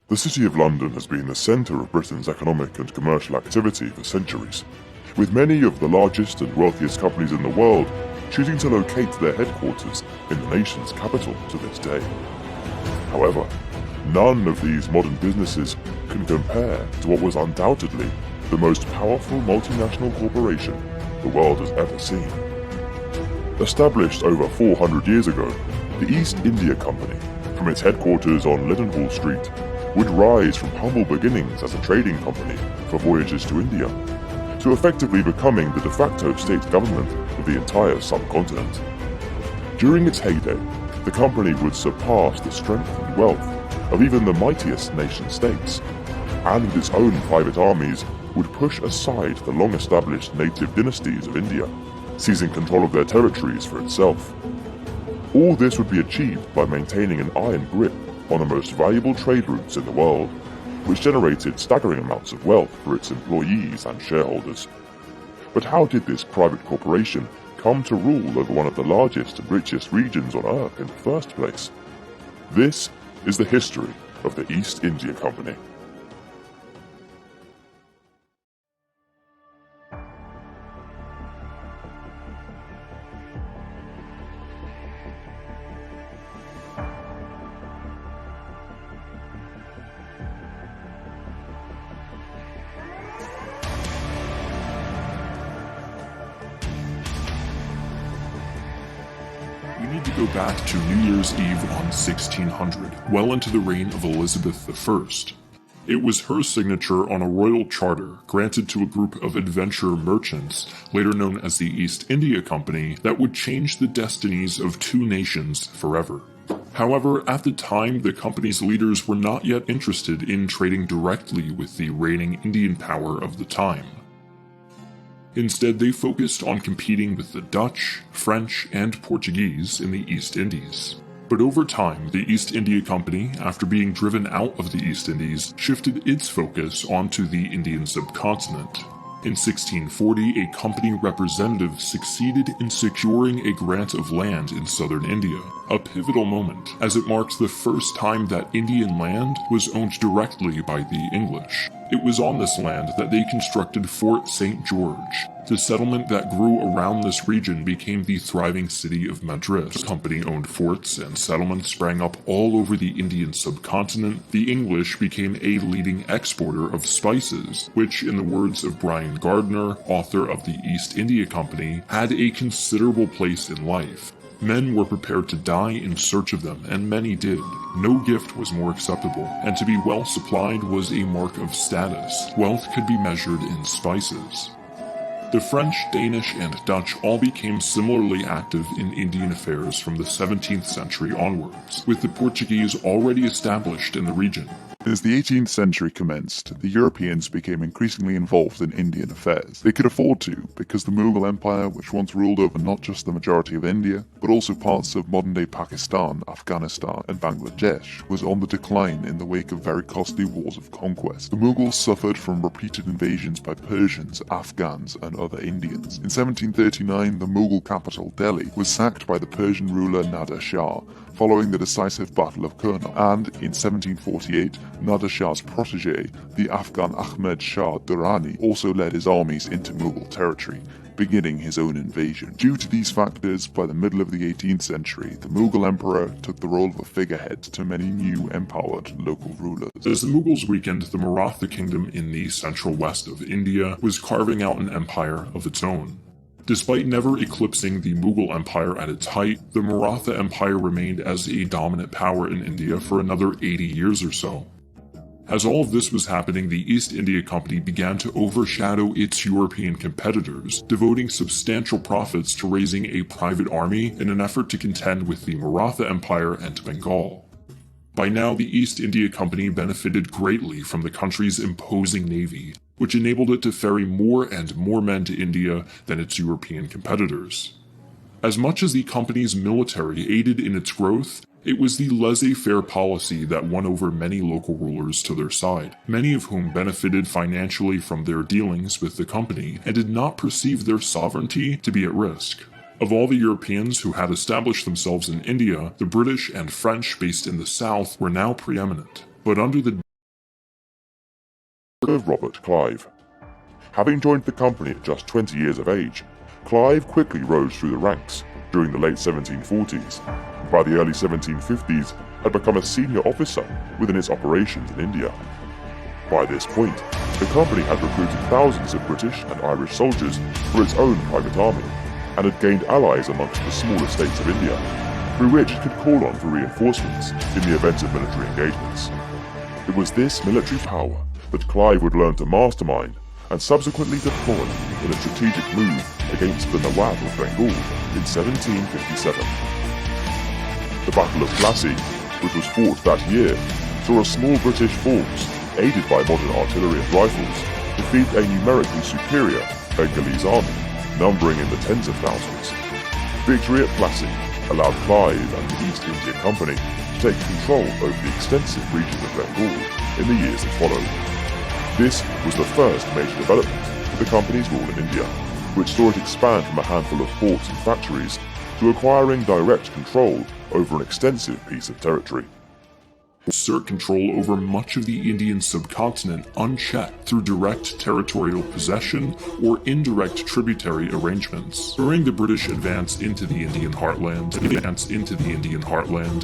The City of London has been the centre of Britain's economic and commercial activity for centuries, with many of the largest and wealthiest companies in the world choosing to locate their headquarters in the nation's capital to this day. However, none of these modern businesses can compare to what was undoubtedly the most powerful multinational corporation the world has ever seen. Established over 400 years ago, the East India Company, from its headquarters on Leadenhall Street, would rise from humble beginnings as a trading company for voyages to India, to effectively becoming the de facto state government of the entire subcontinent. During its heyday, the company would surpass the strength and wealth of even the mightiest nation-states, and with its own private armies would push aside the long-established native dynasties of India, seizing control of their territories for itself. All this would be achieved by maintaining an iron grip on the most valuable trade routes in the world, which generated staggering amounts of wealth for its employees and shareholders. But how did this private corporation come to rule over one of the largest and richest regions on Earth in the first place? This is the history of the East India Company. We need to go back to New Year's Eve on 1600, well into the reign of Elizabeth I. It was her signature on a royal charter granted to a group of adventure merchants, later known as the East India Company, that would change the destinies of two nations forever. However, at the time, the company's leaders were not yet interested in trading directly with the reigning Indian power of the time. Instead, they focused on competing with the Dutch, French, and Portuguese in the East Indies. But over time, the East India Company, after being driven out of the East Indies, shifted its focus onto the Indian subcontinent. In 1640, a company representative succeeded in securing a grant of land in southern India, a pivotal moment, as it marked the first time that Indian land was owned directly by the English. It was on this land that they constructed Fort St. George. The settlement that grew around this region became the thriving city of Madras. The company-owned forts and settlements sprang up all over the Indian subcontinent. The English became a leading exporter of spices, which, in the words of Brian Gardner, author of the East India Company, had a considerable place in life. Men were prepared to die in search of them, and many did. No gift was more acceptable, and to be well supplied was a mark of status. Wealth could be measured in spices. The French, Danish, and Dutch all became similarly active in Indian affairs from the 17th century onwards, with the Portuguese already established in the region. As the 18th century commenced, the Europeans became increasingly involved in Indian affairs. They could afford to, because the Mughal Empire, which once ruled over not just the majority of India, but also parts of modern-day Pakistan, Afghanistan, and Bangladesh, was on the decline in the wake of very costly wars of conquest. The Mughals suffered from repeated invasions by Persians, Afghans, and other Indians. In 1739, the Mughal capital, Delhi, was sacked by the Persian ruler Nader Shah, following the decisive Battle of Kurna, and in 1748, Nader Shah's protege, the Afghan Ahmed Shah Durrani, also led his armies into Mughal territory, beginning his own invasion. Due to these factors, by the middle of the 18th century, the Mughal emperor took the role of a figurehead to many new empowered local rulers. As the Mughals weakened, the Maratha kingdom in the central west of India was carving out an empire of its own. Despite never eclipsing the Mughal Empire at its height, the Maratha Empire remained as a dominant power in India for another 80 years or so. As all of this was happening, the East India Company began to overshadow its European competitors, devoting substantial profits to raising a private army in an effort to contend with the Maratha Empire and Bengal. By now, the East India Company benefited greatly from the country's imposing navy, which enabled it to ferry more and more men to India than its European competitors. As much as the company's military aided in its growth, it was the laissez-faire policy that won over many local rulers to their side, many of whom benefited financially from their dealings with the company and did not perceive their sovereignty to be at risk. Of all the Europeans who had established themselves in India, the British and French based in the south were now preeminent, but under the of Robert Clive. Having joined the company at just 20 years of age, Clive quickly rose through the ranks during the late 1740s, and by the early 1750s had become a senior officer within its operations in India. By this point, the company had recruited thousands of British and Irish soldiers for its own private army, and had gained allies amongst the smaller states of India, through which it could call on for reinforcements in the event of military engagements. It was this military power that Clive would learn to mastermind and subsequently deploy in a strategic move against the Nawab of Bengal in 1757. The Battle of Plassey, which was fought that year, saw a small British force, aided by modern artillery and rifles, defeat a numerically superior Bengalese army, numbering in the tens of thousands. Victory at Plassey allowed Clive and the East India Company to take control over the extensive region of Bengal in the years that followed. This was the first major development for the company's rule in India, which saw it expand from a handful of forts and factories to acquiring direct control over an extensive piece of territory. Assert control over much of the Indian subcontinent unchecked through direct territorial possession or indirect tributary arrangements. During the British advance into the Indian heartland,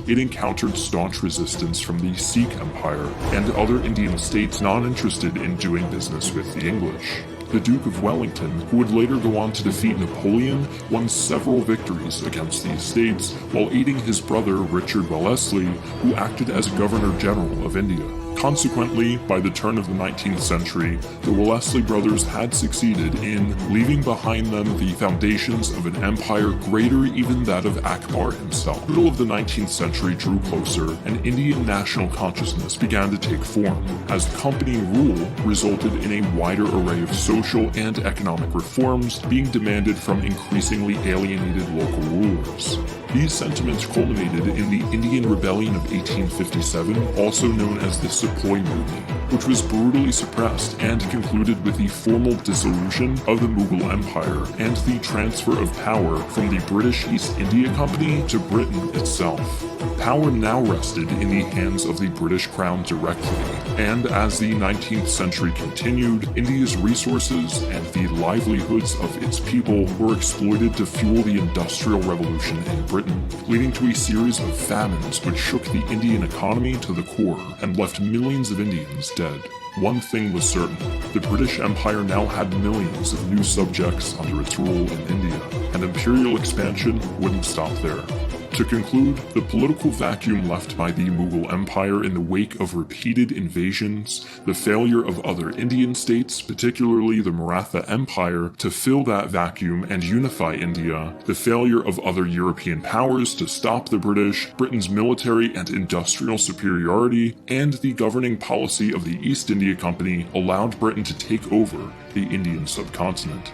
it encountered staunch resistance from the Sikh Empire and other Indian states not interested in doing business with the English. The Duke of Wellington, who would later go on to defeat Napoleon, won several victories against these states while aiding his brother Richard Wellesley, who acted as Governor-General of India. Consequently, by the turn of the 19th century, the Wellesley brothers had succeeded in leaving behind them the foundations of an empire greater even that of Akbar himself. The middle of the 19th century drew closer, and Indian national consciousness began to take form, as company rule resulted in a wider array of social and economic reforms being demanded from increasingly alienated local rulers. These sentiments culminated in the Indian Rebellion of 1857, also known as the Sepoy Mutiny, which was brutally suppressed and concluded with the formal dissolution of the Mughal Empire and the transfer of power from the British East India Company to Britain itself. Power now rested in the hands of the British Crown directly, and as the 19th century continued, India's resources and the livelihoods of its people were exploited to fuel the Industrial Revolution in Britain, leading to a series of famines which shook the Indian economy to the core and left millions of Indians dead. One thing was certain: the British Empire now had millions of new subjects under its rule in India, and imperial expansion wouldn't stop there. To conclude, the political vacuum left by the Mughal Empire in the wake of repeated invasions, the failure of other Indian states, particularly the Maratha Empire, to fill that vacuum and unify India, the failure of other European powers to stop the British, Britain's military and industrial superiority, and the governing policy of the East India Company allowed Britain to take over the Indian subcontinent.